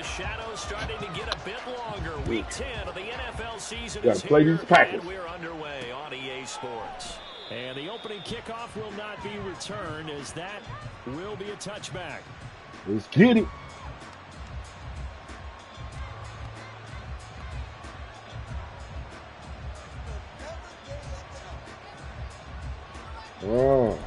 the shadows starting to get a bit longer. Week 10 of the NFL season is here, and we're underway on EA Sports. And the opening kickoff will not be returned, as that will be a touchback. Let's get it. Oh.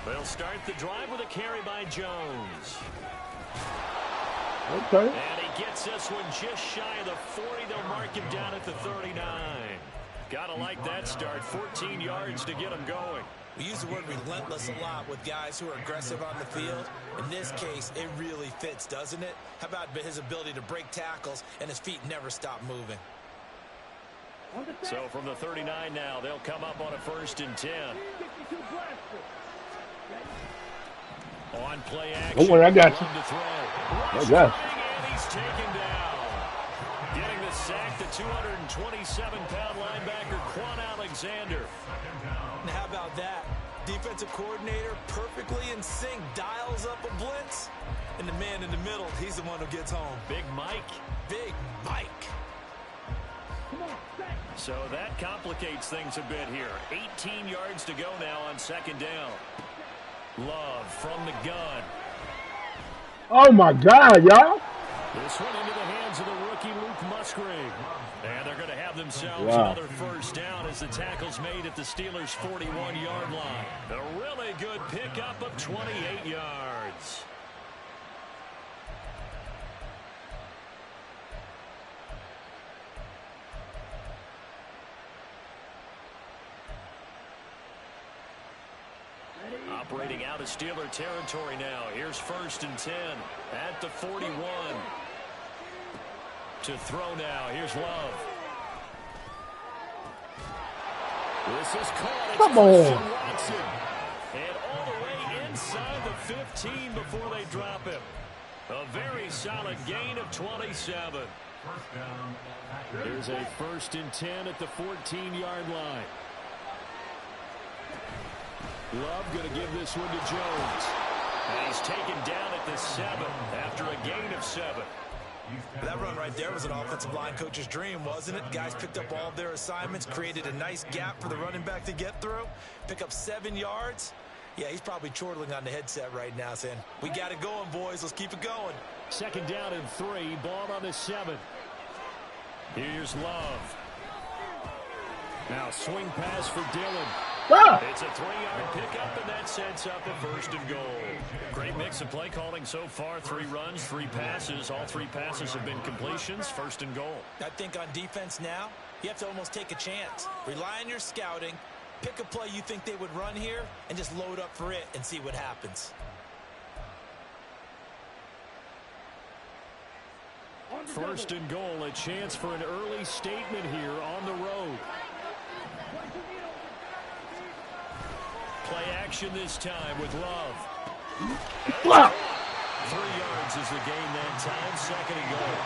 They'll start the drive with a carry by Jones. Okay. And he gets this one just shy of the 40. They'll mark him down at the 39. Gotta like that start. 14 yards to get him going. We use the word relentless a lot with guys who are aggressive on the field. In this case, it really fits, doesn't it? How about his ability to break tackles and his feet never stop moving? So from the 39 now, they'll come up on a 1st and 10. On play action. Don't worry, I got you. I got you. And he's taken down. Getting the sack, the 227-pound linebacker, Quan Alexander. Now, how about that? Defensive coordinator perfectly in sync, dials up a blitz. And the man in the middle, he's the one who gets home. Big Mike. Big Mike. So that complicates things a bit here. 18 yards to go now on 2nd down. Love from the gun. Oh, my God, y'all. This one into the hands of the rookie Luke Musgrave. And they're going to have themselves another 1st down as the tackle's made at the Steelers' 41-yard line. A really good pickup of 28 yards. Operating out of Steeler territory now. Here's 1st and 10 at the 41. To throw now. Here's Love. This is caught. Come on. Watson. And all the way inside the 15 before they drop him. A very solid gain of 27. There's a 1st and 10 at the 14-yard line. Love going to give this one to Jones. And he's taken down at the 7 after a gain of 7. That run right there was an offensive line coach's dream, wasn't it? Guys picked up all of their assignments, created a nice gap for the running back to get through, pick up 7 yards. Yeah, he's probably chortling on the headset right now saying, we got it going, boys. Let's keep it going. 2nd down and 3. Ball on the 7. Here's Love. Now swing pass for Dillon. It's a 3-yard pickup, and that sets up a 1st and goal. Great mix of play calling so far. 3 runs, 3 passes. All 3 passes have been completions. 1st and goal. I think on defense now, you have to almost take a chance. Rely on your scouting. Pick a play you think they would run here, and just load up for it and see what happens. 1st and goal, a chance for an early statement here on the road. Play action this time with Love. 3 yards is the gain that time. 2nd and goal.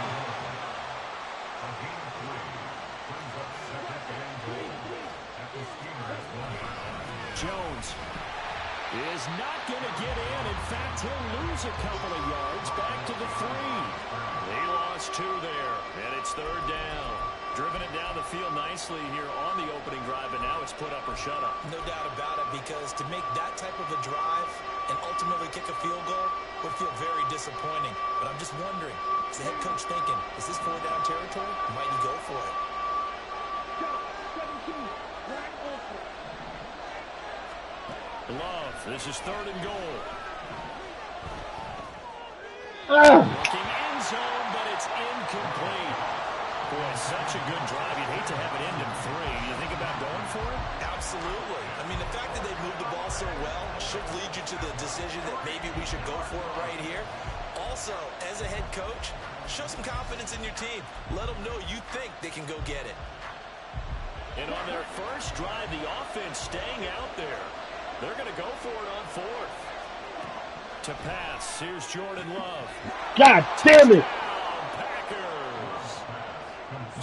Jones is not going to get in. In fact, he'll lose a couple of yards back to the 3. He lost 2 there, and it's 3rd down. Driven it down the field nicely here on the opening drive, and now it's put up or shut up. No doubt about it, because to make that type of a drive and ultimately kick a field goal would feel very disappointing. But I'm just wondering, is the head coach thinking, is this 4-down territory? Might he go for it? Love, this is 3rd and goal. Looking end zone, but it's incomplete. Boy, such a good drive. You'd hate to have it end in 3. Do you think about going for it? Absolutely. I mean, the fact that they moved the ball so well should lead you to the decision that maybe we should go for it right here. Also, as a head coach, show some confidence in your team. Let them know you think they can go get it. And on their first drive, the offense staying out there. They're going to go for it on 4th. To pass, here's Jordan Love. God damn it! Packers.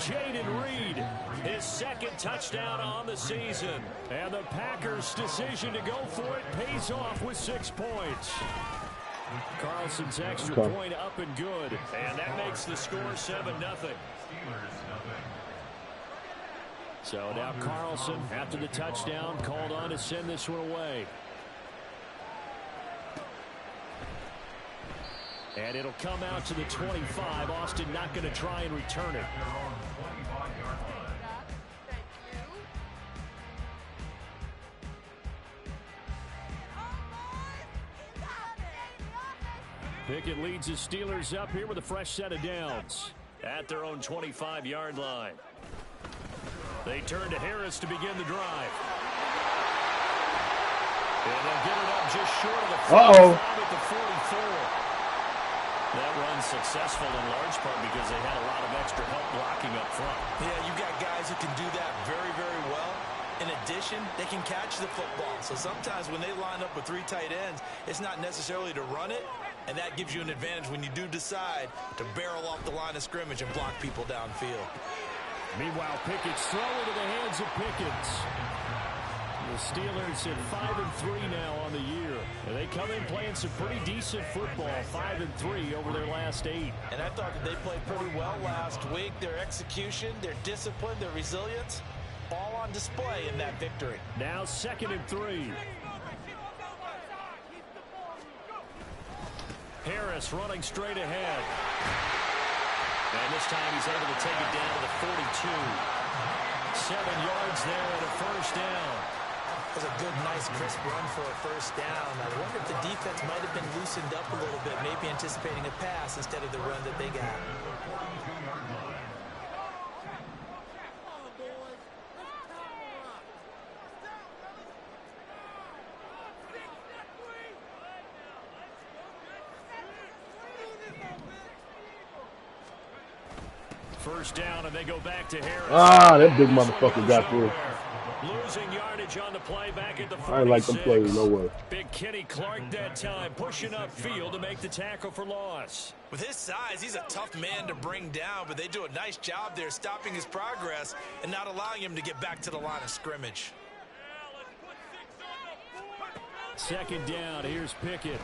Jaden Reed, his second touchdown on the season. And the Packers' decision to go for it pays off with 6 points. Carlson's extra point up and good. And that makes the score 7-0. So now Carlson, after the touchdown, called on to send this one away. And it'll come out to the 25. Austin not going to try and return it. Pickett leads his Steelers up here with a fresh set of downs at their own 25-yard line. They turn to Harris to begin the drive. And they'll get it up just short of the 45 at the 44. That run's successful in large part because they had a lot of extra help blocking up front. Yeah, you got guys who can do that very, very well. In addition, they can catch the football. So sometimes when they line up with 3 tight ends, it's not necessarily to run it, and that gives you an advantage when you do decide to barrel off the line of scrimmage and block people downfield. Meanwhile, Pickett's throw into the hands of Pickens. The Steelers at 5-3 now on the year. And they come in playing some pretty decent football, 5-3 over their last 8. And I thought that they played pretty well last week. Their execution, their discipline, their resilience, all on display in that victory. Now 2nd and 3. Harris running straight ahead. And this time he's able to take it down to the 42. 7 yards there and a first down. That was a good, nice, crisp run for a first down. I wonder if the defense might have been loosened up a little bit, maybe anticipating a pass instead of the run that they got. First down, and they go back to Harris. Ah, that big motherfucker got through. Losing yardage on the play back at the 46. I ain't like them plays, no way. Big Kenny Clark that time, pushing upfield to make the tackle for loss. With his size, he's a tough man to bring down, but they do a nice job there stopping his progress and not allowing him to get back to the line of scrimmage. 2nd down, here's Pickett.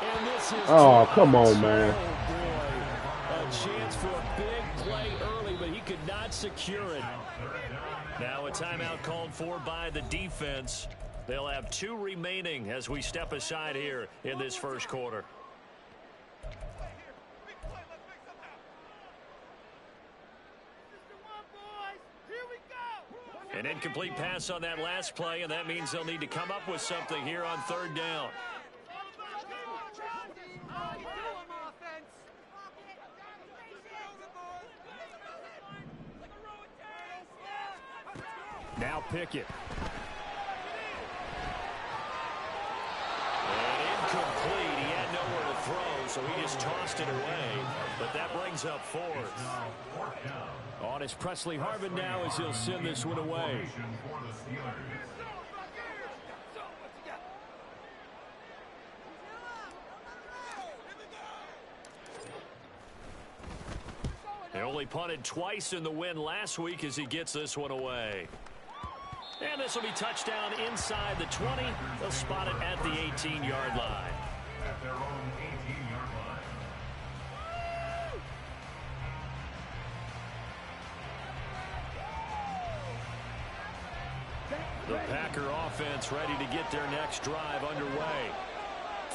And this is come on, man. Oh, boy. A chance for a big play early, but he could not secure it. Now a timeout called for by the defense. They'll have 2 remaining as we step aside here in this first quarter. An incomplete pass on that last play, and that means they'll need to come up with something here on 3rd down. Now Pickett. And incomplete. He had nowhere to throw, so he just tossed it away. But that brings up 4th. On is Presley Harvin now as he'll send this one away. They only punted twice in the win last week as he gets this one away. And this will be touchdown inside the 20. They'll spot it at the 18-yard line. At their own 18-yard line. The Packer offense ready to get their next drive underway.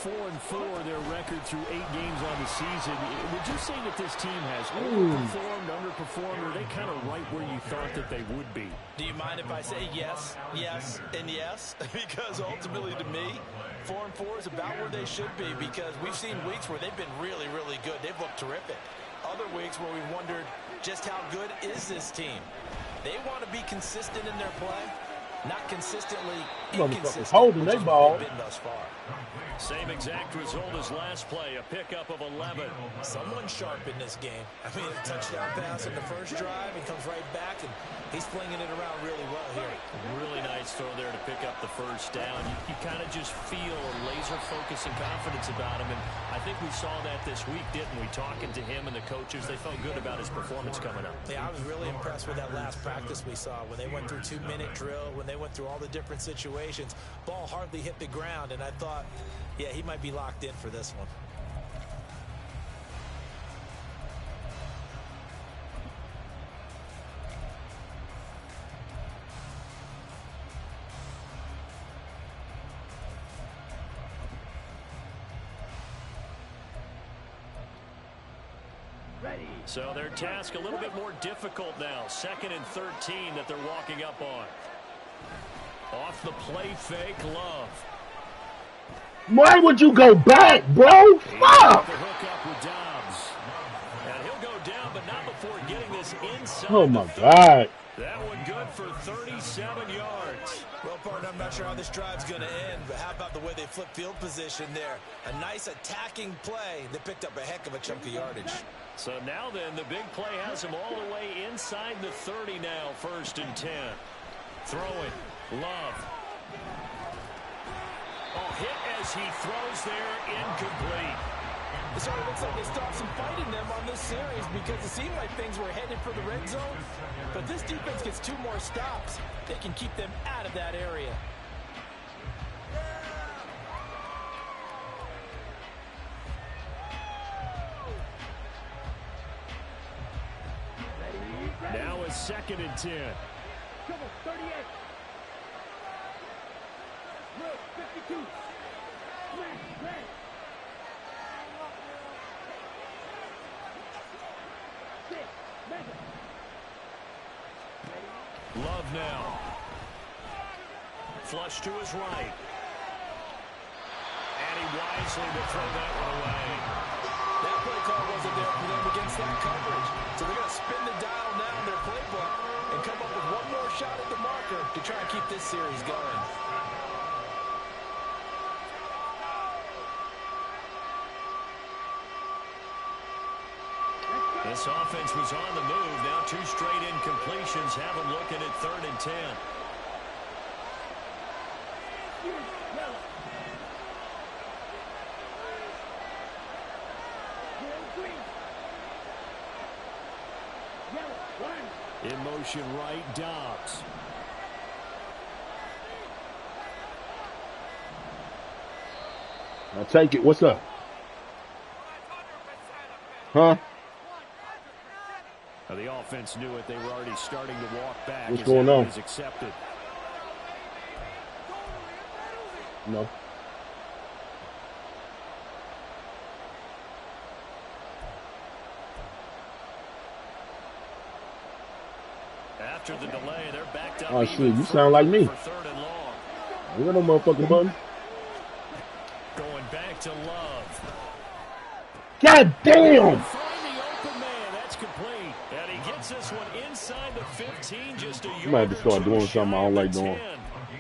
4-4 their record through 8 games on the season. Would you say that this team has overperformed, underperformed, or are they kind of right where you thought that they would be? Do you mind if I say yes, yes, and yes? Because ultimately to me, 4-4 is about where they should be because we've seen weeks where they've been really, really good. They've looked terrific. Other weeks where we've wondered just how good is this team. They want to be consistent in their play. Not consistently Motherfuckers holding their ball. Thus far. Same exact result as last play, a pickup of 11. Someone sharp in this game. I mean, a touchdown pass in the first drive, and comes right back, and he's flinging it around really well here. Really nice throw there to pick up the first down. You kind of just feel a laser focus and confidence about him, and I think we saw that this week, didn't we? Talking to him and the coaches, they felt good about his performance coming up. Yeah, I was really impressed with that last practice we saw when they went through 2-minute drill, when they went through all the different situations. Ball hardly hit the ground, and I thought, yeah, he might be locked in for this one. So their task a little bit more difficult now. 2nd and 13 that they're walking up on. Off the play fake, Love. Why would you go back, bro? Fuck! The hook up with Dobbs. And he'll go down, but not before getting this inside. Oh, my God. That one good for 37 yards. Well, partner, I'm not sure how this drive's going to end, but how about the way they flip field position there? A nice attacking play that picked up a heck of a chunk of yardage. So now then, the big play has him all the way inside the 30 now, 1st and 10. Throwing, Love. Oh, hit as he throws there, incomplete. It sort of looks like they stopped some fighting them on this series because it seemed like things were headed for the red zone. But this defense gets 2 more stops. They can keep them out of that area. Now a 2nd and 10. Come on, 38. Look, 52. Red. Love now. Flush to his right. And he wisely will throw that one away. That play call wasn't there for them against that coverage. So they're going to spin the dial now in their playbook and come up with one more shot at the marker to try and keep this series going. This offense was on the move. Now 2 straight incompletions have them looking at 3rd and 10. In motion right, Dobbs. I'll take it. What's up? Huh? Now the offense knew it. They were already starting to walk back. What's going on? Is accepted. No. After the delay, they're backed up. Oh, shit. You sound like me. For 3rd and long. You got no motherfucking money. Going back to Love. God damn! Find the open man. That's complete. And he gets this one inside the 15. Just a yard. You might have to start doing something I don't like doing.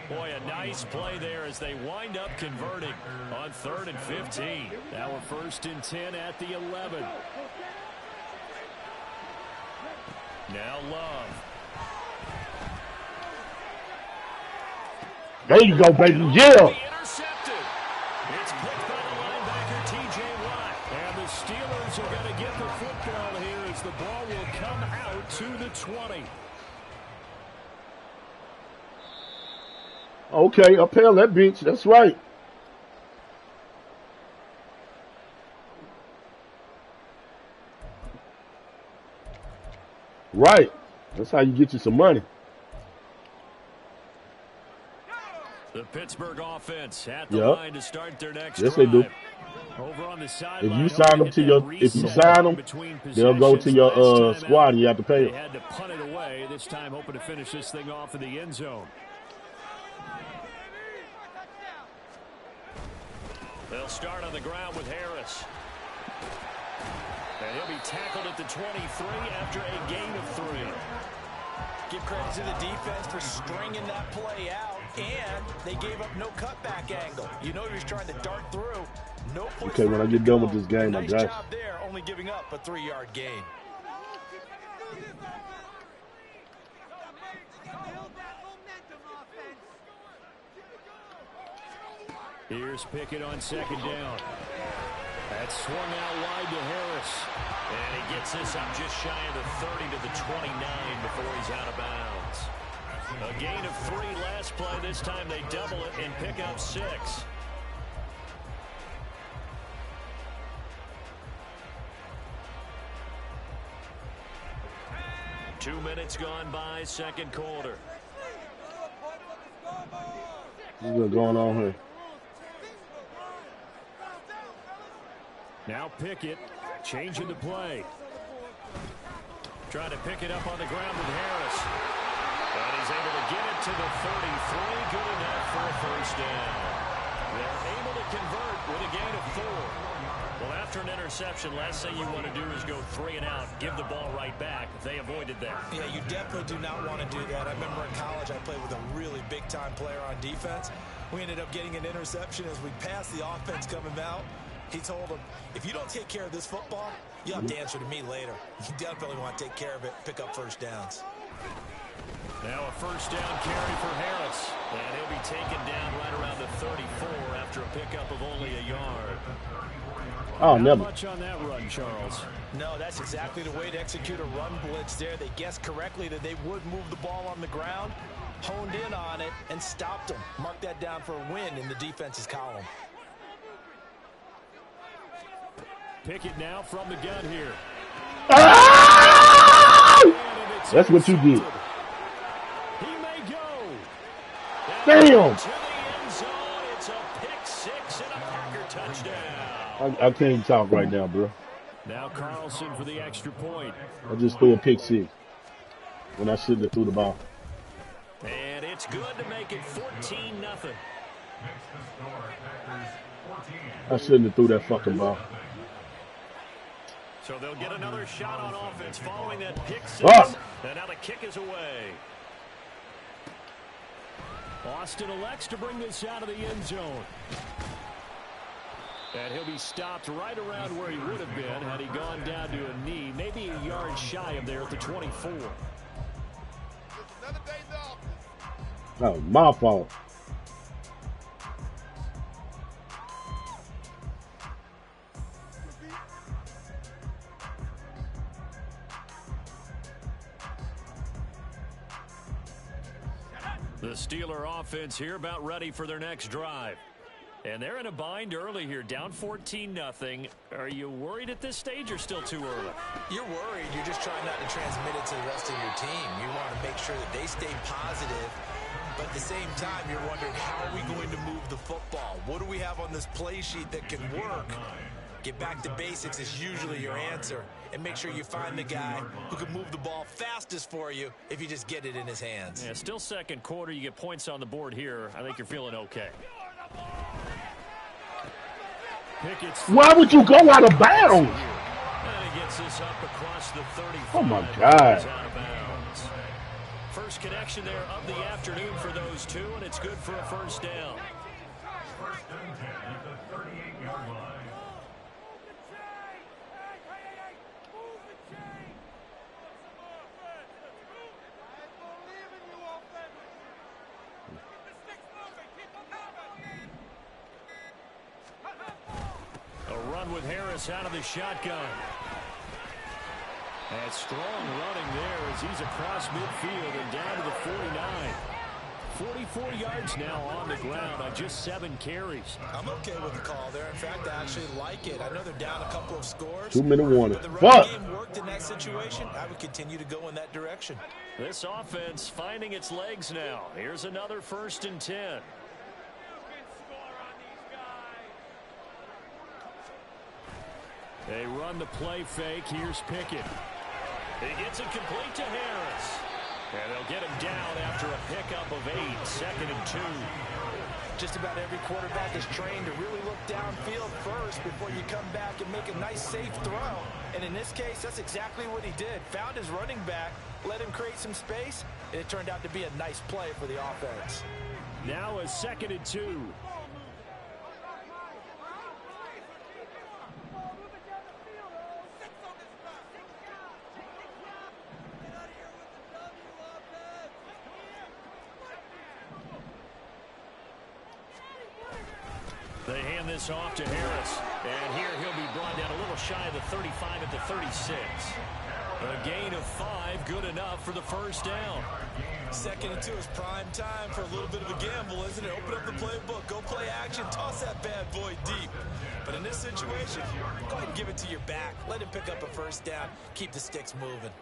Boy, a nice play there as they wind up converting on 3rd and 15. Now a 1st and 10 at the 11. Now Love. There you go, baby. Yeah. Intercepted. It's picked by the linebacker, T.J. Watt. And the Steelers are going to get the football here as the ball will come out to the 20. Okay, upheld that bitch. That's right. Right. That's how you get you some money. The Pittsburgh offense at the line to start their next Yes, drive. they do. Over on the If you sign them to your, they'll go to your squad and you have to pay them. They had to punt it away this time, hoping to finish this thing off in the end zone. They'll start on the ground with Harris. And he'll be tackled at the 23 after a gain of 3. Give credit to the defense for stringing that play out, and they gave up no cutback angle. You know he was trying to dart through. No place okay, when I get done with this game, nice I got job there, only giving up a 3-yard gain. Here's Pickett on second down. That's swung out wide to Harris. And he gets this up just shy of the 30 to the 29 before he's out of bounds. A gain of 3 last play. This time they double it and pick up 6. Two minutes gone by, second quarter. what's going on here. Now Pickett changing the play. Trying to pick it up on the ground with Harris. And he's able to get it to the 33. Good enough for a first down. They're able to convert with a gain of 4. Well, after an interception, last thing you want to do is go 3 and out, give the ball right back. They avoided that. Yeah, you definitely do not want to do that. I remember in college I played with a really big-time player on defense. We ended up getting an interception as we passed the offense coming out. He told him, if you don't take care of this football, you'll have to answer to me later. You definitely want to take care of it, pick up first downs. Now a first down carry for Harris. And he'll be taken down right around the 34 after a pickup of only a yard. Oh, Not never. much on that run, Charles. No, that's exactly the way to execute a run blitz there. They guessed correctly that they would move the ball on the ground, honed in on it, and stopped them. Mark that down for a win in the defense's column. Pickett now from the gun here. Ah! That's what you did. He may go. Damn! To the end zone. It's a pick 6 and a Packer touchdown. I can't talk right now, bro. Now Carlson for the extra point. I just threw a pick 6 when I shouldn't have threw the ball. And it's good to make it 14-0. I shouldn't have threw that fucking ball. So they'll get another shot on offense following that pick 6. Oh. And now the kick is away. Austin elects to bring this out of the end zone. And he'll be stopped right around where he would have been had he gone down to a knee, maybe a yard shy of there at the 24. That was my fault. The Steeler offense here about ready for their next drive. And they're in a bind early here, down 14-0. Are you worried at this stage or still too early? You're worried. You're just trying not to transmit it to the rest of your team. You want to make sure that they stay positive. But at the same time, you're wondering, how are we going to move the football? What do we have on this play sheet that can work? Get back to basics is usually your answer. And make sure you find the guy who can move the ball fastest for you if you just get it in his hands. Yeah, still second quarter. You get points on the board here. I think you're feeling okay. Pickett's Why would you go out of bounds? and he gets this up across the 35. Oh, my God. He's out of bounds. First connection there of the afternoon for those two, and it's good for a first down. First and 10 at the 38-yard line. A run with Harris out of the shotgun. And strong running there as he's across midfield and down to the 49. 44 yards now on the ground on just 7 carries. I'm okay with the call there. In fact, I actually like it. I know they're down a couple of scores. 2-minute warning. But the Fuck! run game worked in that situation. I would continue to go in that direction. This offense finding its legs now. Here's another first and 10. They run the play fake. Here's Pickett. He gets it complete to Harris. And they'll get him down after a pickup of 8. Second and 2. just about every quarterback is trained to really look downfield first before you come back and make a nice, safe throw. And in this case, that's exactly what he did. Found his running back, let him create some space, and it turned out to be a nice play for the offense. Now a 2nd and 2. They hand this off to Harris. And here he'll be brought down a little shy of the 35 at the 36. A gain of 5, good enough for the first down. 2nd and 2 is prime time for a little bit of a gamble, isn't it? Open up the playbook, go play action, toss that bad boy deep. But in this situation, go ahead and give it to your back. Let him pick up a first down. Keep the sticks moving.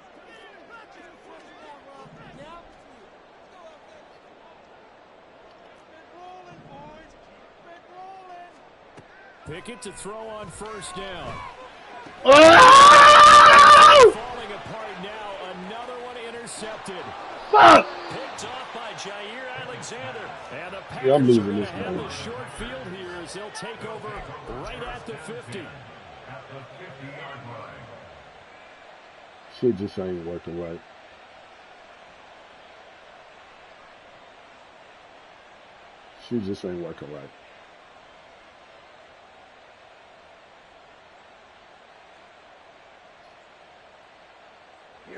Pickett to throw on first down. Oh! Falling apart now. Another one intercepted. Fuck! Picked off by Jair Alexander. And the Packers Yeah, I'm are losing going to this have one. the short field here as they'll take over right at the 50. At the 50-yard line. Shit just ain't working right. Shit just ain't working right.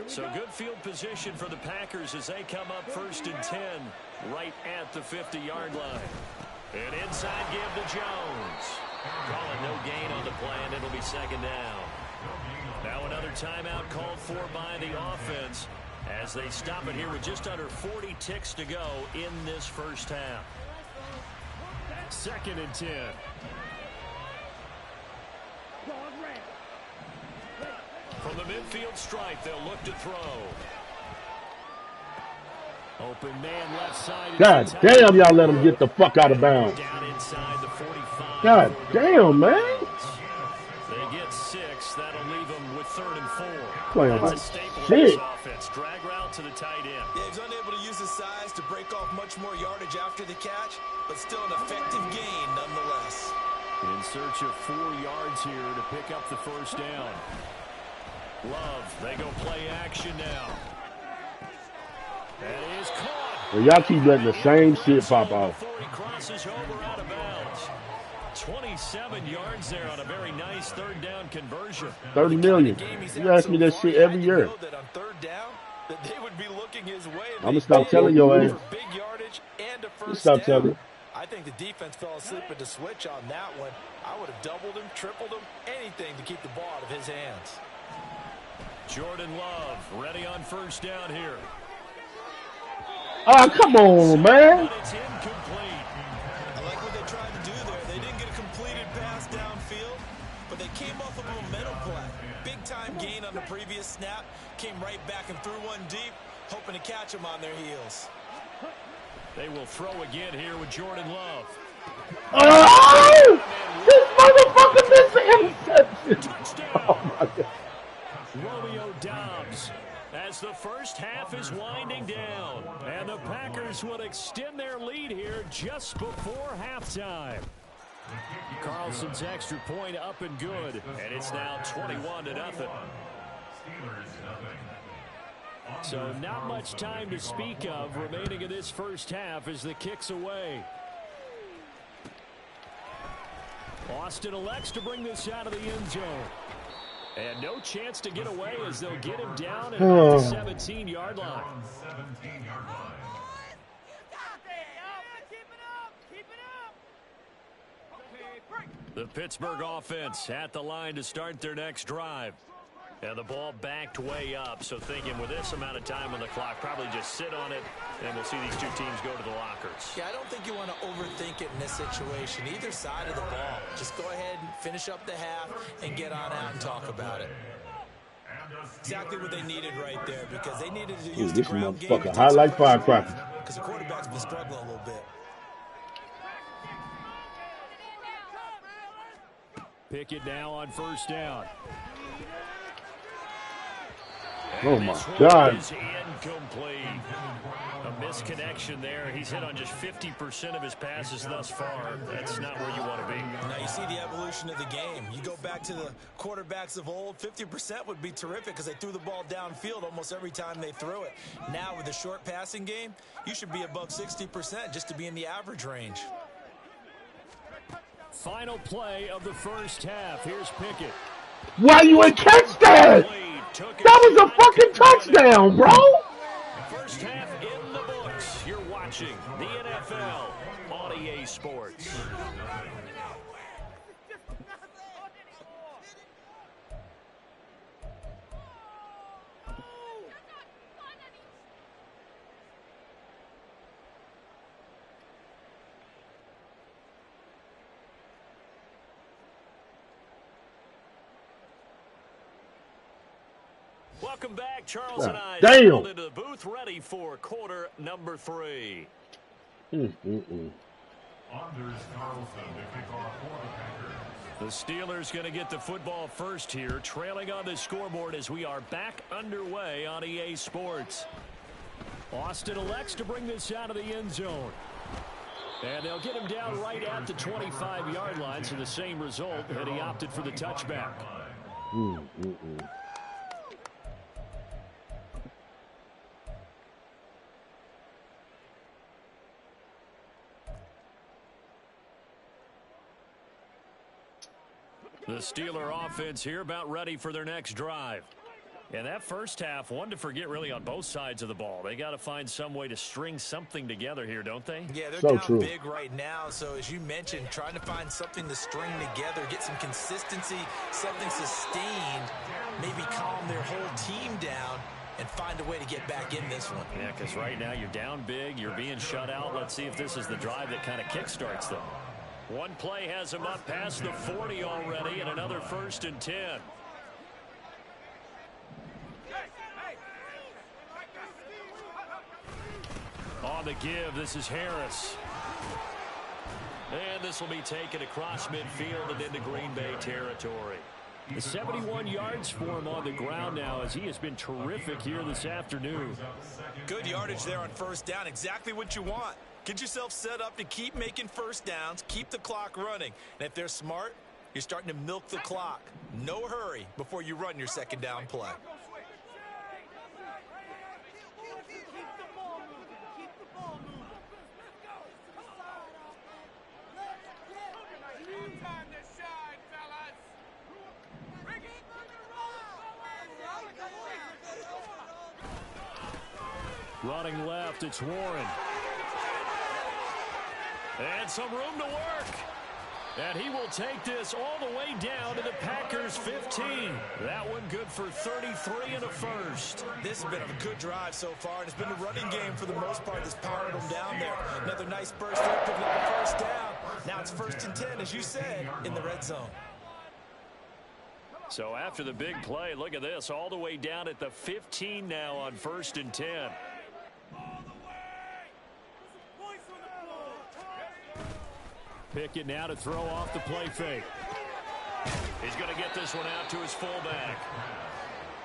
So good field position for the Packers as they come up 1st and 10 right at the 50-yard line. And inside give to Jones. Calling no gain on the play, and it'll be 2nd down. Now another timeout called for by the offense as they stop it here with just under 40 ticks to go in this first half. 2nd and 10. From the midfield stripe, they'll look to throw. Open man left side. God damn, y'all let him get the fuck out of bounds. Down inside the 45. God damn, man. They get 6. That'll leave them with 3rd and 4. Playing That's like a staple shit. of this offense. Drag route to the tight end. Yeah, he's unable to use his size to break off much more yardage after the catch, but still an effective gain nonetheless. In search of 4 yards here to pick up the first down. Love, they go play action now. That is caught. Well, y'all keep letting the same shit pop off. Before he crosses over out of bounds. 27 yards there on a very nice 3rd down conversion. 30 million. You ask me that shit every year. That on 3rd down, that they would be looking his way. I'm gonna stop telling your ass. Big yardage and a first Stop down. telling. I think the defense fell asleep at the switch on that one. I would have doubled him, tripled him, anything to keep the ball out of his hands. Jordan Love ready on first down here. Oh, come on, man. But it's incomplete. I like what they tried to do there. They didn't get a completed pass downfield, but they came off of a momentum play. Big-time gain on the previous snap. Came right back and threw one deep, hoping to catch them on their heels. They will throw again here with Jordan Love. Oh! This motherfucker missed the interception. Touchdown. Oh, my God. Romeo Dobbs as the first half is winding down. And the Packers will extend their lead here just before halftime. Carlson's extra point up and good. And it's now 21-0. So not much time to speak of remaining in this first half as the kick's away. Austin elects to bring this out of the end zone. And no chance to get away as they'll get him down at the 17-yard line. The Pittsburgh offense at the line to start their next drive. And the ball backed way up, so thinking with this amount of time on the clock, probably just sit on it, and we'll see these two teams go to the lockers. Yeah, I don't think you want to overthink it in this situation. Either side of the ball. Just go ahead and finish up the half and get on out and talk about it. Exactly what they needed right there, because they needed to use the ground game. Motherfucker high like firecrackers. Because the quarterback's been struggling a little bit. Pickett now on first down. Oh, my God. Is incomplete. A misconnection there. He's hit on just 50% of his passes thus far. That's not where you want to be. Now, you see the evolution of the game. You go back to the quarterbacks of old, 50% would be terrific because they threw the ball downfield almost every time they threw it. Now, with the short passing game, you should be above 60% just to be in the average range. Final play of the first half. Here's Pickett. Why you ain't catch that? That was a fucking touchdown, bro. First half in the books. You're watching the NFL on EA Sports. Welcome back. Charles and I settled into the booth ready for quarter number 3. The Steelers going to get the football first here, trailing on the scoreboard as we are back underway on EA Sports. Austin elects to bring this out of the end zone. And they'll get him down right at the 25-yard line, so the same result, and he opted for the touchback. The Steeler offense here about ready for their next drive. And that first half, one to forget really on both sides of the ball. They got to find some way to string something together here, don't they? Yeah, they're down big right now. So as you mentioned, trying to find something to string together, get some consistency, something sustained, maybe calm their whole team down and find a way to get back in this one. Yeah, because right now you're down big, you're being shut out. Let's see if this is the drive that kind of kickstarts them. One play has them up past the 40 already, and another 1st and 10. On the give, this is Harris. And this will be taken across midfield and into Green Bay territory. 71 yards for him on the ground now as he has been terrific here this afternoon. Good yardage there on first down. Exactly what you want. Get yourself set up to keep making first downs, keep the clock running. And if they're smart, you're starting to milk the clock. No hurry before you run your second down play. Running left, it's Warren. And some room to work. And he will take this all the way down to the Packers' 15. That one good for 33 and a first. This has been a good drive so far, and it's been a running game for the most part that's powered them down there. Another nice burst there, picking up the first down. Now it's 1st and 10, as you said, in the red zone. So after the big play, look at this, all the way down at the 15 now on 1st and 10. Pickett now to throw off the play fake. He's going to get this one out to his fullback.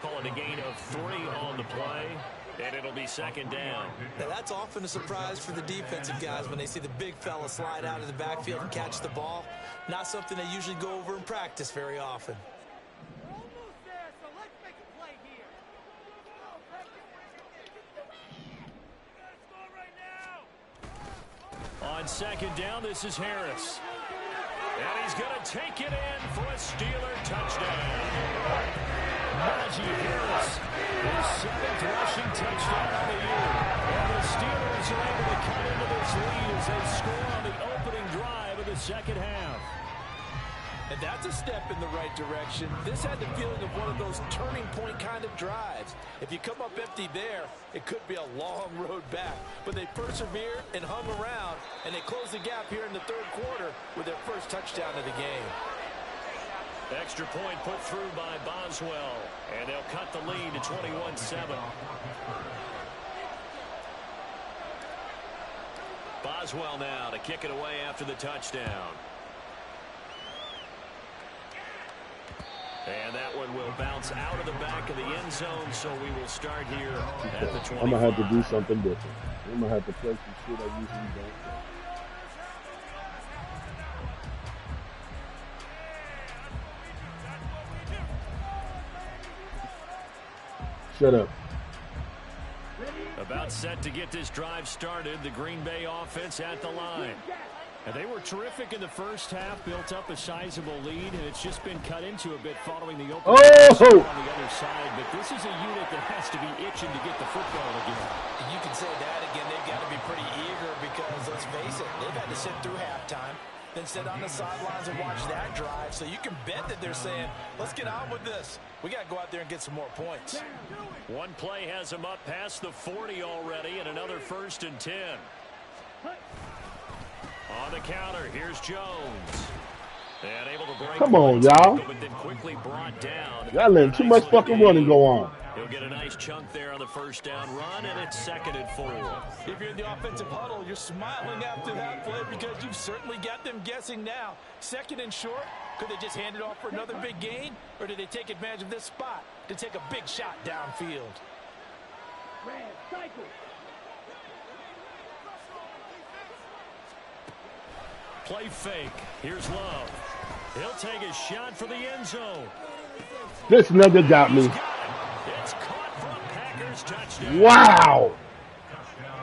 Call it a gain of 3 on the play, and it'll be 2nd down. Now that's often a surprise for the defensive guys when they see the big fella slide out of the backfield and catch the ball. Not something they usually go over in practice very often. On 2nd down, this is Harris. And he's going to take it in for a Steeler touchdown. Najee Harris, his 7th rushing touchdown of the year. And the Steelers are able to cut into this lead as they score on the opening drive of the second half. And that's a step in the right direction. This had the feeling of one of those turning point kind of drives. If you come up empty there, it could be a long road back. But they persevered and hung around, and they closed the gap here in the 3rd quarter with their first touchdown of the game. Extra point put through by Boswell, and they'll cut the lead to 21-7. Boswell now to kick it away after the touchdown. And that one will bounce out of the back of the end zone, so we will start here at the 25. I'm going to have to do something different. I'm going to have to play some shit I usually don't play. Shut up. About set to get this drive started, the Green Bay offense at the line. And they were terrific in the first half, built up a sizable lead, and it's just been cut into a bit following the opening on the other side. But this is a unit that has to be itching to get the football again. You can say that again. They've got to be pretty eager because, let's face it, they've had to sit through halftime, then sit on the sidelines and watch that drive. So you can bet that they're saying, let's get on with this. We got to go out there and get some more points. One play has them up past the 40 already, and another 1st and 10. On the counter, here's Jones. And able to break. Come on, y'all. But then quickly brought down. Y'all letting too much fucking running go on. He'll get a nice chunk there on the first down run, and it's 2nd and 4. If you're in the offensive huddle, you're smiling after that play because you've certainly got them guessing now. 2nd and short, could they just hand it off for another big gain? Or did they take advantage of this spot to take a big shot downfield? Red cycle. Play fake. Here's Love. He'll take a shot for the end zone. This nigga got me. It's caught for a Packers touchdown. Wow.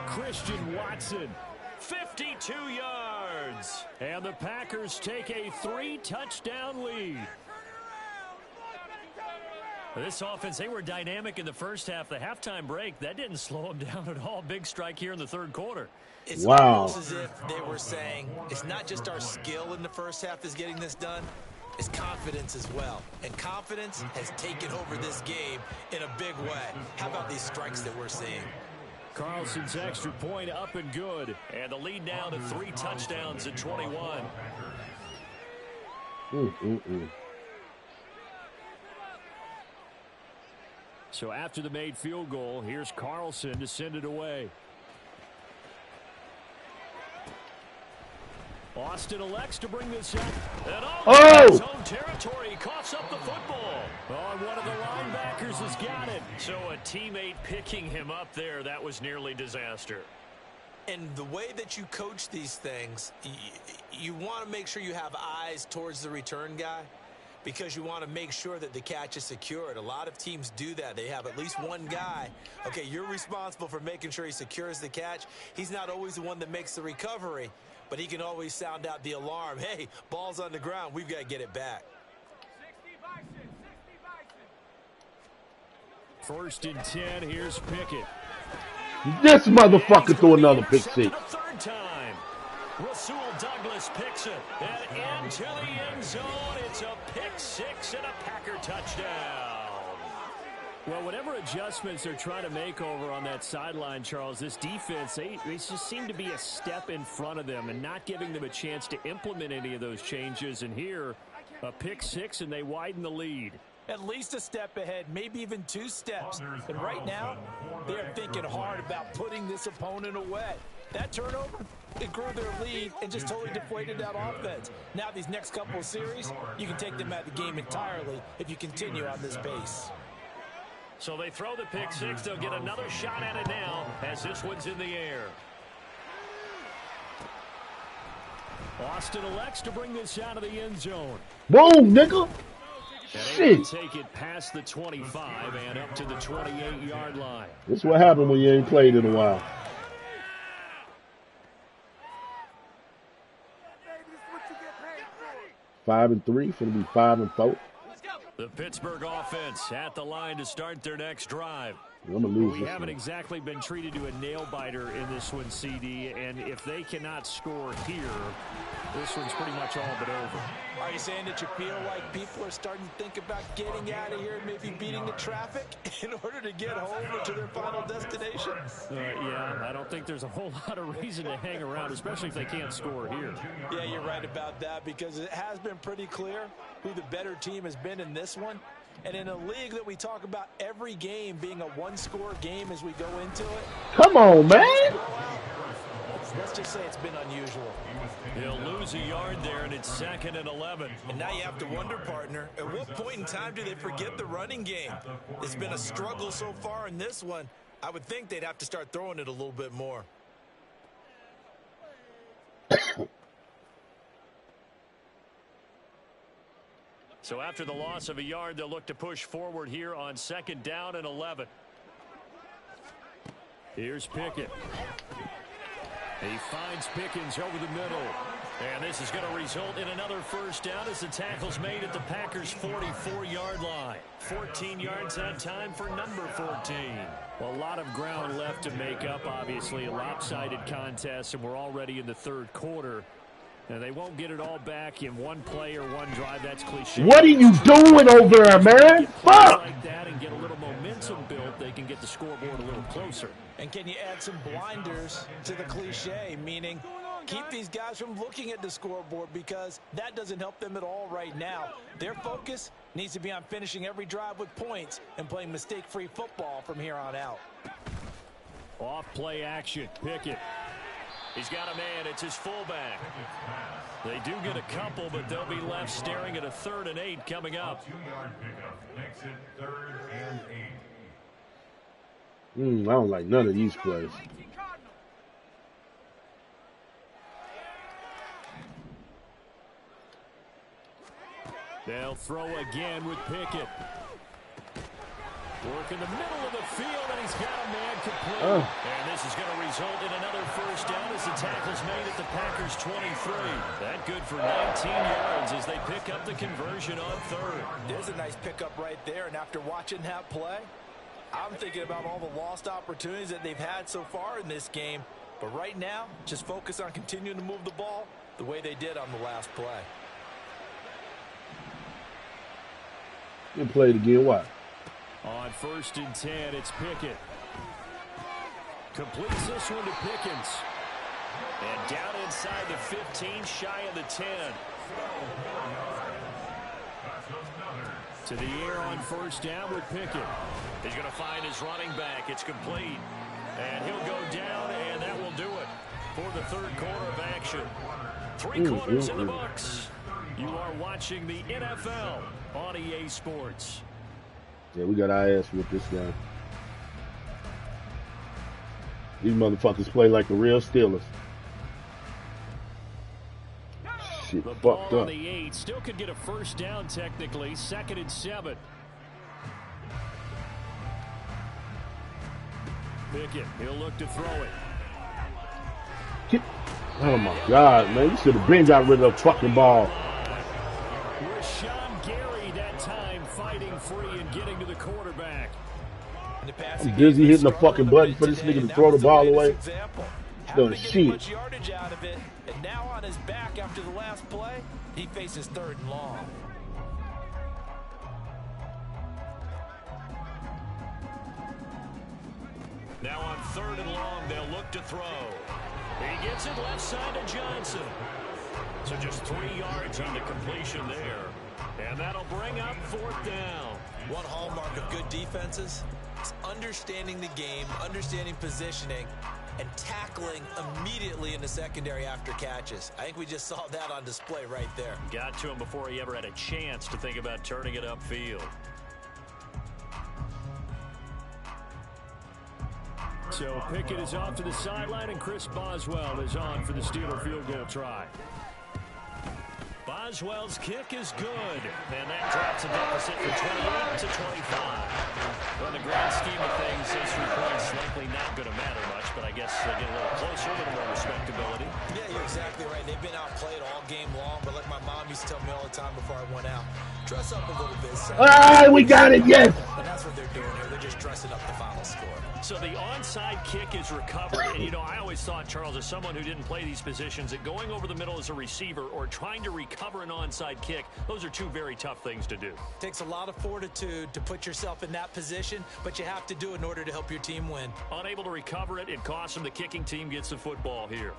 Christian Watson, 52 yards. And the Packers take a 3-touchdown lead. This offense, they were dynamic in the first half. The halftime break, that didn't slow them down at all. Big strike here in the 3rd quarter. It's almost as if they were saying, it's not just our skill in the first half that's getting this done, it's confidence as well. And confidence has taken over this game in a big way. How about these strikes that we're seeing? Carlson's extra point up and good. And the lead now to 3 touchdowns at 21. So after the made field goal, here's Carlson to send it away. Austin elects to bring this up. And his own territory, he coughs up the football. Oh, one of the linebackers has got it. So a teammate picking him up there, that was nearly disaster. And the way that you coach these things, you want to make sure you have eyes towards the return guy because you want to make sure that the catch is secured. A lot of teams do that. They have at least one guy. Okay, you're responsible for making sure he secures the catch. He's not always the one that makes the recovery, but he can always sound out the alarm. Hey, ball's on the ground. We've got to get it back. 1st and 10. Here's Pickett. This motherfucker threw another pick six. 3rd time. Rasul Douglas picks it. And into the end zone. It's a pick 6 and a Packer touchdown. Well, whatever adjustments they're trying to make over on that sideline, Charles, this defense, they just seem to be a step in front of them and not giving them a chance to implement any of those changes. And here, a pick 6, and they widen the lead. At least a step ahead, maybe even 2 steps. And right now, they're thinking hard about putting this opponent away. That turnover, it grew their lead and just totally deflated that offense. Now these next couple of series, you can take them out of the game entirely if you continue on this pace. So they throw the pick 6. They'll get another shot at it now as this one's in the air. Austin elects to bring this out of the end zone. Boom, nigga. Shit. Take it past the 25 and up to the 28-yard line. This is what happened when you ain't played in a while. Five and 3, finna be 5 and 4. The Pittsburgh offense at the line to start their next drive. I'm gonna lose we haven't exactly been treated to a nail-biter in this one, CD, and if they cannot score here, this one's pretty much all but over. Are you saying that you feel like people are starting to think about getting out of here and maybe beating the traffic in order to get home or to their final destination? Yeah, I don't think there's a whole lot of reason to hang around, especially if they can't score here. Yeah, you're right about that because it has been pretty clear who the better team has been in this one. And in a league that we talk about every game being a one-score game as we go into it. Come on, man. Let's just say it's been unusual. He'll lose a yard there, and it's 2nd and 11. And now you have to wonder, partner, at what point in time do they forget the running game? It's been a struggle so far in this one. I would think they'd have to start throwing it a little bit more. So after the loss of a yard, they'll look to push forward here on 2nd down and 11. Here's Pickett. He finds Pickens over the middle. And this is going to result in another first down as the tackle's made at the Packers' 44-yard line. 14 yards that time for number 14. Well, a lot of ground left to make up, obviously. A lopsided contest, and we're already in the 3rd quarter. And they won't get it all back in one play or one drive. That's cliche. What are you doing over there, man? Fuck! Like that and get a little momentum built, they can get the scoreboard a little closer. And can you add some blinders to the cliche, meaning keep these guys from looking at the scoreboard, because that doesn't help them at all right now. Their focus needs to be on finishing every drive with points and playing mistake-free football from here on out. Off play action. Pickett. He's got a man. It's his fullback. They do get a couple, but they'll be left staring at a 3rd and 8 coming up. 2-yard pickup makes it 3rd and 8. I don't like none of these plays. They'll throw again with Pickett. Work in the middle of the field, and he's got a man complete. And this is going to result in another first down as the tackle's made at the Packers' 23. That good for 19 yards as they pick up the conversion on 3rd. There's a nice pickup right there, and after watching that play, I'm thinking about all the lost opportunities that they've had so far in this game. But right now, just focus on continuing to move the ball the way they did on the last play. You play it again, what? On 1st and 10, it's Pickett. Completes this one to Pickens. And down inside the 15, shy of the 10. To the air on 1st down with Pickett. He's going to find his running back. It's complete. And he'll go down, and that will do it for the 3rd quarter of action. 3 quarters in the books. You are watching the NFL on EA Sports. Yeah, we got our ass with this guy. These motherfuckers play like the real Steelers. Shit, the fucked ball up. On the 8, still could get a first down technically. 2nd and 7. Pickett, he'll look to throw it. Oh my God, man! You should have been got rid of the fucking ball. Fighting free and getting to the quarterback. I'm busy hitting the fucking button for this nigga to throw the ball away. Doing shit. Much yardage out of it, and now on his back after the last play, he faces 3rd and long. Now on 3rd and long, they'll look to throw. He gets it left side to Johnson. So just 3 yards on the completion there. And that'll bring up 4th down. One hallmark of good defenses is understanding the game, understanding positioning, and tackling immediately in the secondary after catches. I think we just saw that on display right there. Got to him before he ever had a chance to think about turning it upfield. So Pickett is off to the sideline, and Chris Boswell is on for the Steeler field goal try. Boswell's kick is good, and that drops a deficit from 28 to 25. Well, in the grand scheme of things, those 3 points likely not going to matter much, but I guess they get a little closer, a little more respectability. Yeah, you're exactly right. They've been outplayed all game long, but like my mom used to tell me all the time before I went out, dress up a little bit. We got it, yes! And that's what they're doing here. They're just dressing up the final score. So the onside kick is recovered. And, you know, I always thought, Charles, as someone who didn't play these positions, that going over the middle as a receiver or trying to recover an onside kick, those are 2 very tough things to do. Takes a lot of fortitude to put yourself in that position, but you have to do it in order to help your team win. Unable to recover it, it costs them. The kicking team gets the football here.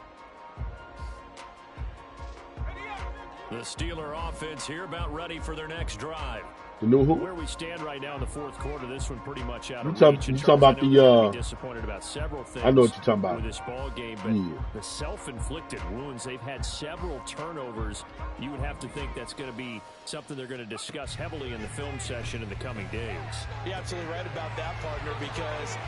The Steeler offense here about ready for their next drive. The new who? Where we stand right now in the fourth quarter, this one pretty much out of reach. You talking about the disappointed about several things. I know what you're talking about. With this ball game, but the self-inflicted wounds, they've had several turnovers. You would have to think that's going to be something they're going to discuss heavily in the film session in the coming days. You're absolutely right about that, partner, because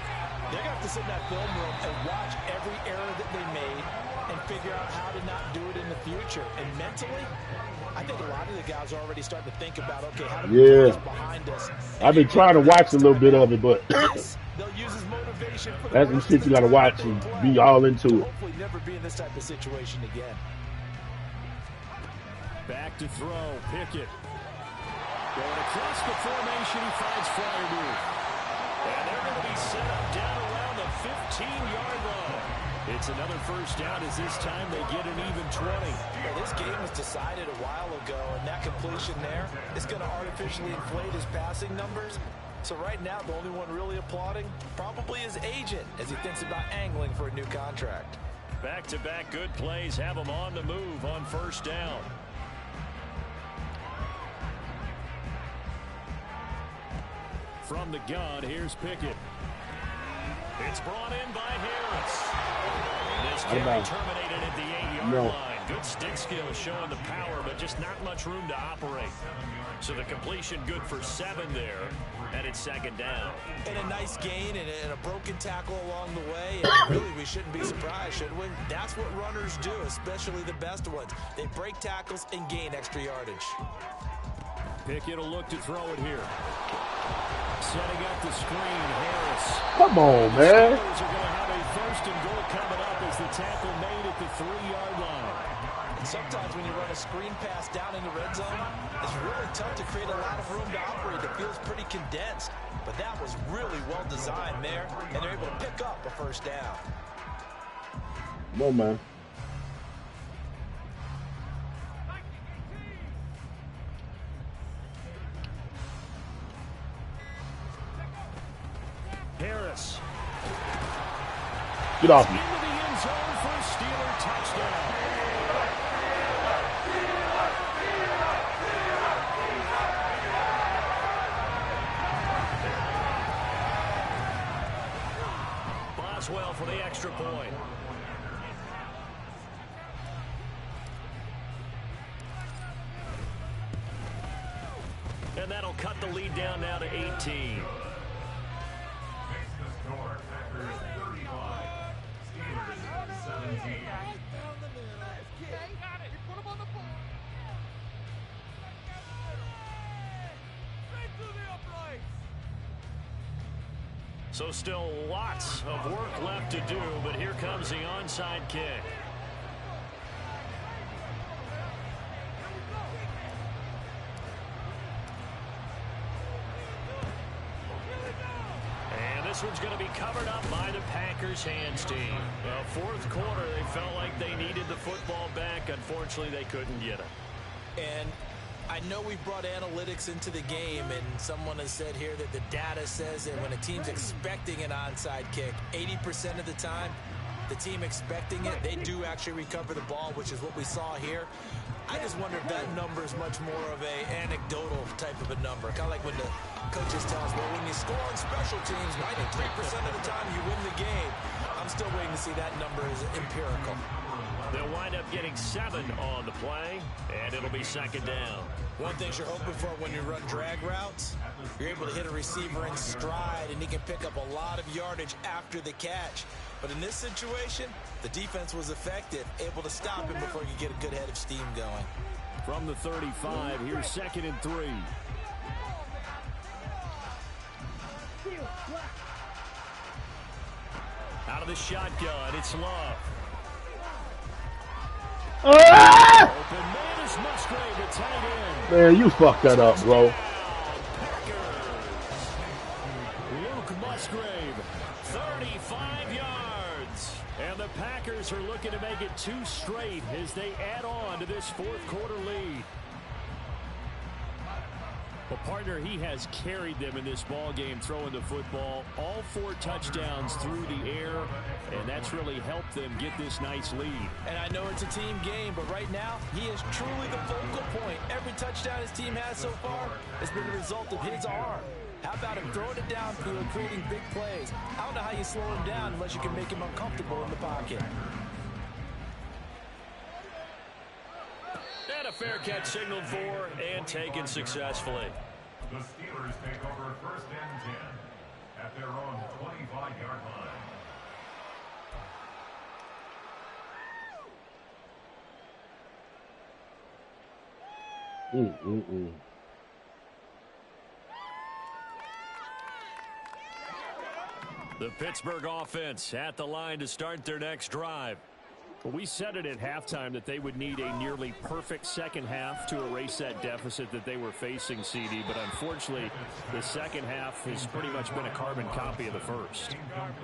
they're going to have to sit in that film room and watch every error that they made and figure out how to not do it in the future. And mentally, I think a lot of the guys are already starting to think about, okay, how do we put this behind us? I've been trying to watch a little bit of it, but they'll use as motivation for that's the shit you got to watch and be all into it. Hopefully never be in this type of situation again. Back to throw, Pickett. Going across the formation, he finds Fryermuth. And they're going to be set up down around the 15-yard line. It's another first down as this time they get an even 20. Well, this game was decided a while ago, and that completion there is going to artificially inflate his passing numbers. So right now, the only one really applauding probably his agent as he thinks about angling for a new contract. Back-to-back good plays have him on the move on first down. From the gun, here's Pickett. It's brought in by Harris. This carry terminated at the 8-yard line. Good stick skill showing the power, but just not much room to operate. So the completion good for 7 there, and it's second down. And a nice gain and a broken tackle along the way. And really, we shouldn't be surprised, should we? That's what runners do, especially the best ones. They break tackles and gain extra yardage. Pickett will look to throw it here. Setting up the screen, Harris. Come on, man. The Steelers are going to have a first and goal coming up as the tackle made at the 3-yard line. And sometimes when you run a screen pass down in the red zone, it's really tough to create a lot of room to operate. It feels pretty condensed. But that was really well designed there, and they're able to pick up a first down. No, man. Harris. Get off me. Into the end zone for a Steeler touchdown. Boswell for the extra point. And that'll cut the lead down now to 18. So still lots of work left to do, but here comes the onside kick. And this one's going to be covered up by the Packers hands team. Fourth quarter, they felt like they needed the football back. Unfortunately, they couldn't get it. And I know we brought analytics into the game, and someone has said here that the data says that when a team's expecting an onside kick, 80% of the time, the team expecting it, they do actually recover the ball, which is what we saw here. I just wonder if that number is much more of a anecdotal type of a number. Kind of like when the coaches tell us, well, when you score on special teams, 93% of the time you win the game. I'm still waiting to see that number is empirical. They'll wind up getting 7 on the play, and it'll be second down. One thing you're hoping for when you run drag routes, you're able to hit a receiver in stride, and he can pick up a lot of yardage after the catch. But in this situation, the defense was effective, able to stop him before you get a good head of steam going. From the 35, here's second and 3. Out of the shotgun, it's Love. Open man is Musgrave, the tight end. Man, you fucked that up, bro. Luke Musgrave, 35 yards. And the Packers are looking to make it 2 straight as they add on to this fourth quarter lead. Well, partner, he has carried them in this ball game, throwing the football. All 4 touchdowns through the air, and that's really helped them get this nice lead. And I know it's a team game, but right now, he is truly the focal point. Every touchdown his team has so far has been the result of his arm. How about him throwing it downfield, creating big plays? I don't know how you slow him down unless you can make him uncomfortable in the pocket. And a fair catch signaled for and taken successfully. The Steelers take over 1st and 10 at their own 25-yard line. The Pittsburgh offense at the line to start their next drive. Well, we said it at halftime that they would need a nearly perfect second half to erase that deficit that they were facing, CD. But unfortunately, the second half has pretty much been a carbon copy of the first.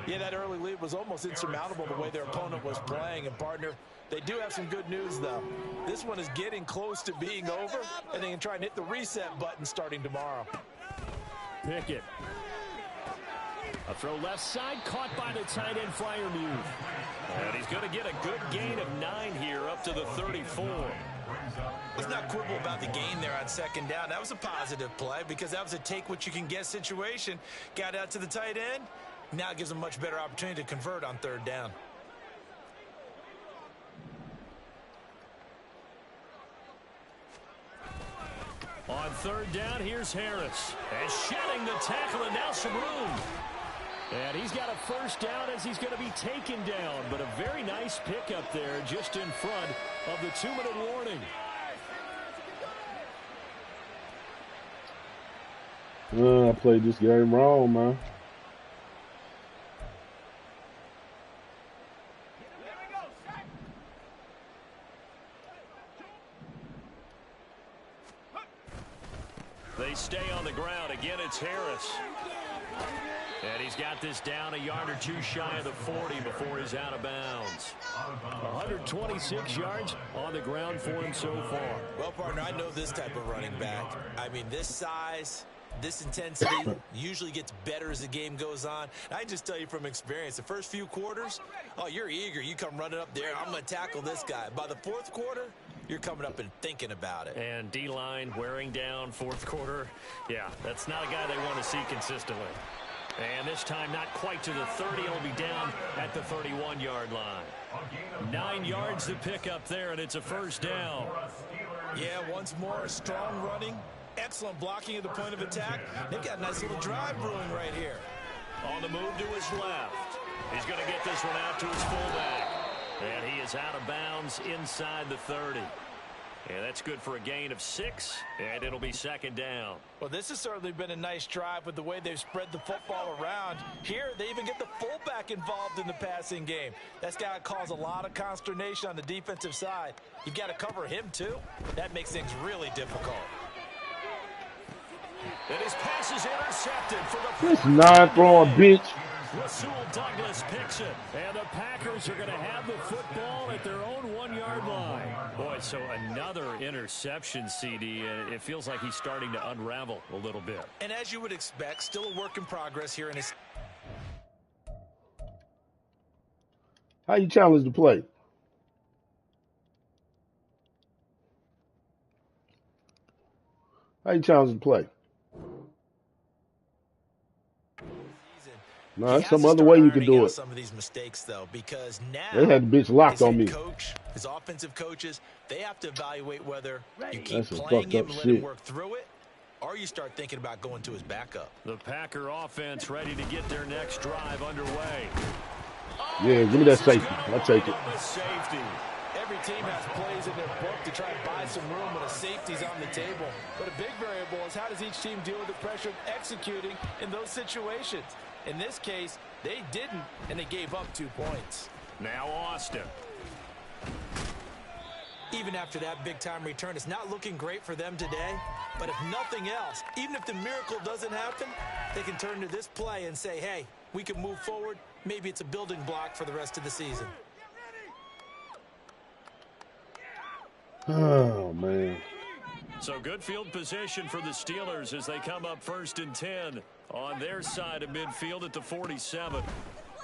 Yeah, that early lead was almost insurmountable the way their opponent was playing. And, partner, they do have some good news, though. This one is getting close to being over, and they can try and hit the reset button starting tomorrow. Pickett. A throw left side, caught by the tight end Freiermuth. And he's going to get a good gain of 9 here up to the 34. Let's not quibble about the gain there on second down. That was a positive play because that was a take-what-you-can-get situation. Got out to the tight end. Now it gives them a much better opportunity to convert on 3rd down. On 3rd down, here's Harris. And shedding the tackle, and now some room. And he's got a first down as he's going to be taken down. But a very nice pickup there just in front of the 2-minute warning. I played this game wrong, man. They stay on the ground. Again, it's Harris. And he's got this down a yard or 2 shy of the 40 before he's out of bounds. 126 yards on the ground for him so far. Well, partner, I know this type of running back. I mean, this size, this intensity usually gets better as the game goes on. And I just tell you from experience, the first few quarters, oh, you're eager. You come running up there, I'm going to tackle this guy. By the 4th quarter, you're coming up and thinking about it. And D-line wearing down 4th quarter. Yeah, that's not a guy they want to see consistently. And this time not quite to the 30. He'll be down at the 31-yard line. 9 yards to pick up there, and it's a first down. Yeah, once more, strong running, excellent blocking at the point of attack. They've got a nice little drive brewing right here. On the move to his left. He's going to get this one out to his fullback. And he is out of bounds inside the 30. Yeah, that's good for a gain of 6, and it'll be second down. Well, this has certainly been a nice drive with the way they've spread the football around. Here, they even get the fullback involved in the passing game. That's got to cause a lot of consternation on the defensive side. You've got to cover him, too. That makes things really difficult. And his pass is intercepted for the... This non-throwing bitch. Rasul Douglas picks it, and the Packers are going to have the football at their own 1-yard line. Boy, so another interception, CD. It feels like he's starting to unravel a little bit. And as you would expect, still a work in progress here in his... How you challenge the play? How you challenge the play? No, there's some other way you can do it. Some of these mistakes, though, because now they had the bitch locked on me. His offensive coaches, they have to evaluate whether you keep That's playing him and let him shit. work through it, or you start thinking about going to his backup. The Packer offense ready to get their next drive underway. Yeah, give me that safety. I'll take it. Safety. Every team has plays in their book to try and buy some room when a safety's on the table. But a big variable is how does each team deal with the pressure of executing in those situations. In this case, they didn't, and they gave up 2 points. Now Austin. Even after that big-time return, it's not looking great for them today. But if nothing else, even if the miracle doesn't happen, they can turn to this play and say, hey, we can move forward. Maybe it's a building block for the rest of the season. Oh, man. So good field position for the Steelers as they come up 1st and 10 on their side of midfield at the 47.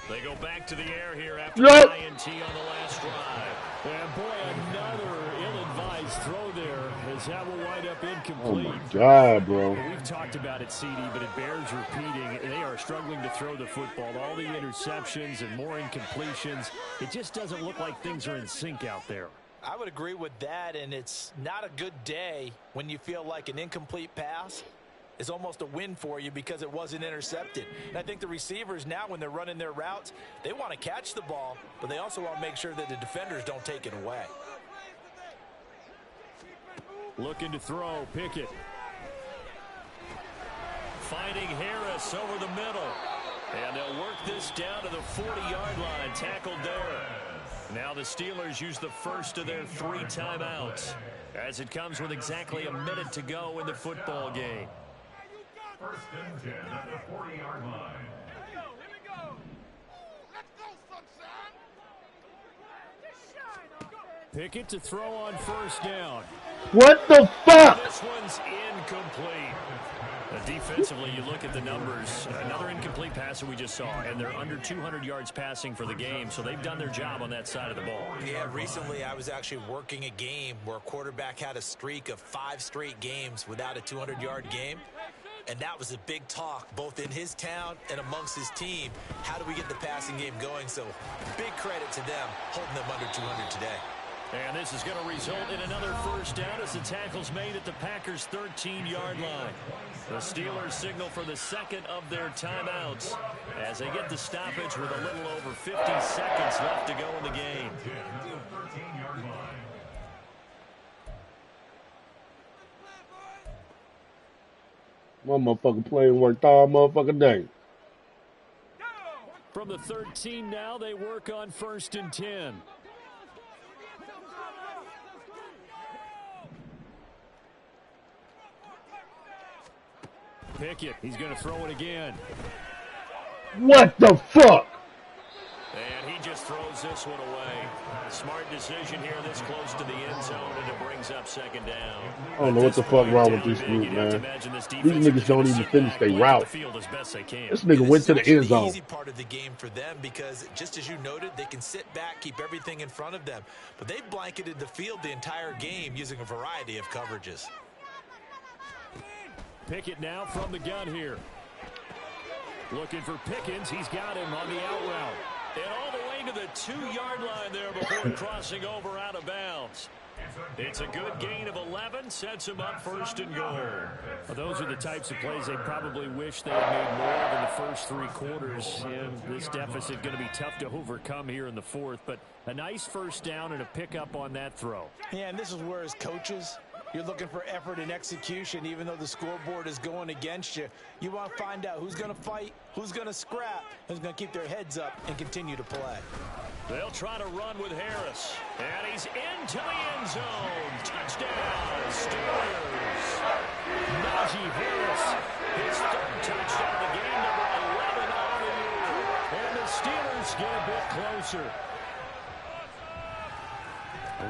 They go back to the air here after the INT on the last drive. And boy, another ill-advised throw there as that will wind up incomplete. Oh my God, bro. We've talked about it, CD, but it bears repeating. They are struggling to throw the football. All the interceptions and more incompletions. It just doesn't look like things are in sync out there. I would agree with that, and it's not a good day when you feel like an incomplete pass is almost a win for you because it wasn't intercepted. And I think the receivers now, when they're running their routes, they want to catch the ball, but they also want to make sure that the defenders don't take it away. Looking to throw, Pickett. Finding Harris over the middle. And they'll work this down to the 40-yard line, tackled there. Now the Steelers use the first of their 3 timeouts as it comes with exactly a minute to go in the football game. 1st and 10 at the 40-yard line. Here we go. Let's go, sunshine. Just shine, Pickett to throw on 1st down. What the fuck? This one's incomplete. Defensively, you look at the numbers. Another incomplete pass that we just saw, and they're under 200 yards passing for the game, so they've done their job on that side of the ball. Yeah, recently I was actually working a game where a quarterback had a streak of 5 straight games without a 200-yard game. And that was a big talk, both in his town and amongst his team. How do we get the passing game going? So big credit to them holding them under 200 today. And this is going to result in another 1st down as the tackle's made at the Packers' 13-yard line. The Steelers signal for the 2nd of their timeouts as they get the stoppage with a little over 50 seconds left to go in the game. 13-yard line. My motherfucking plane worked all motherfucking day. From the 13 now, they work on 1st and 10. Pickett, he's going to throw it again. What the fuck? And he just throws this one away. Smart decision here this close to the end zone, and it brings up 2nd down. I don't know what the fuck wrong with this group, man. These niggas don't even finish their route. This nigga went to the end zone. The easy part of the game for them because, just as you noted, they can sit back, keep everything in front of them. But they've blanketed the field the entire game using a variety of coverages. Pickett now from the gun here. Looking for Pickens. He's got him on the out route. And all the way to the 2-yard line there before crossing over out of bounds. It's a good gain of 11. Sets him up 1st and goal. Well, those are the types of plays they probably wish they had made more of in the first 3 quarters. And this deficit going to be tough to overcome here in the 4th. But a nice 1st down and a pickup on that throw. Yeah, and this is where as coaches, you're looking for effort and execution, even though the scoreboard is going against you. You want to find out who's going to fight, who's going to scrap, who's going to keep their heads up and continue to play. They'll try to run with Harris. And he's into the end zone. Touchdown, Steelers. Najee Harris, His 3rd touchdown of the game, number 11 on the year. and the Steelers get a bit closer.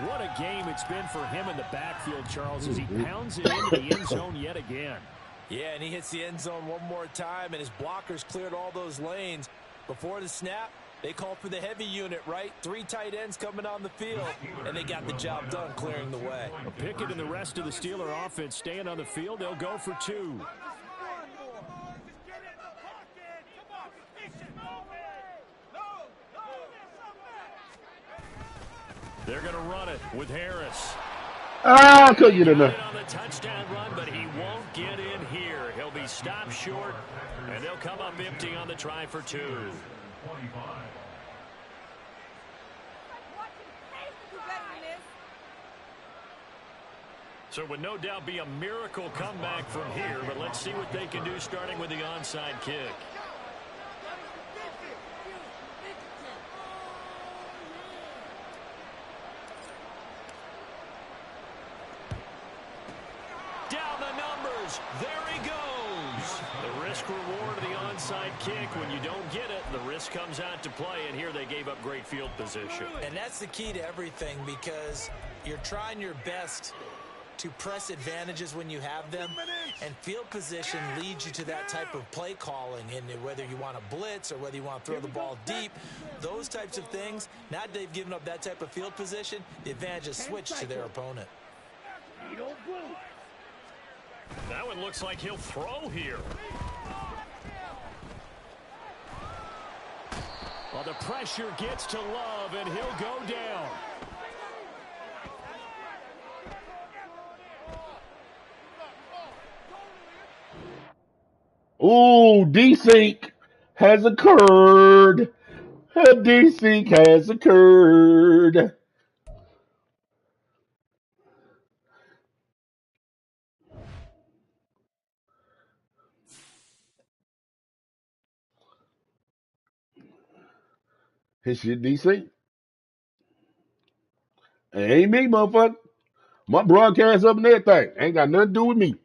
What a game it's been for him in the backfield, Charles, as he pounds it into the end zone yet again. Yeah, and he hits the end zone one more time, and his blockers cleared all those lanes. Before the snap, they called for the heavy unit, right? 3 tight ends coming on the field, and they got the job done clearing the way. Pickett and the rest of the Steeler offense staying on the field. They'll go for 2. They're going to run it with Harris. Ah, couldn't get in there. On the touchdown run, but he won't get in here. He'll be stopped short, and they'll come up empty on the try for 2. 25. So it would no doubt be a miracle comeback from here, but let's see what they can do starting with the onside kick. Down the numbers. There he goes. The risk reward of the onside kick. When you don't get it, the risk comes out to play, and here they gave up great field position. And that's the key to everything because you're trying your best to press advantages when you have them, and field position leads you to that type of play calling. And whether you want to blitz or whether you want to throw the ball deep, those types of things, now they've given up that type of field position, the advantage is switched to their opponent. That one looks like he'll throw here. Well, the pressure gets to Love, and he'll go down. Ooh, desync has occurred. A desync has occurred. His shit desync. It ain't me, motherfucker. My broadcast up and everything. Ain't got nothing to do with me.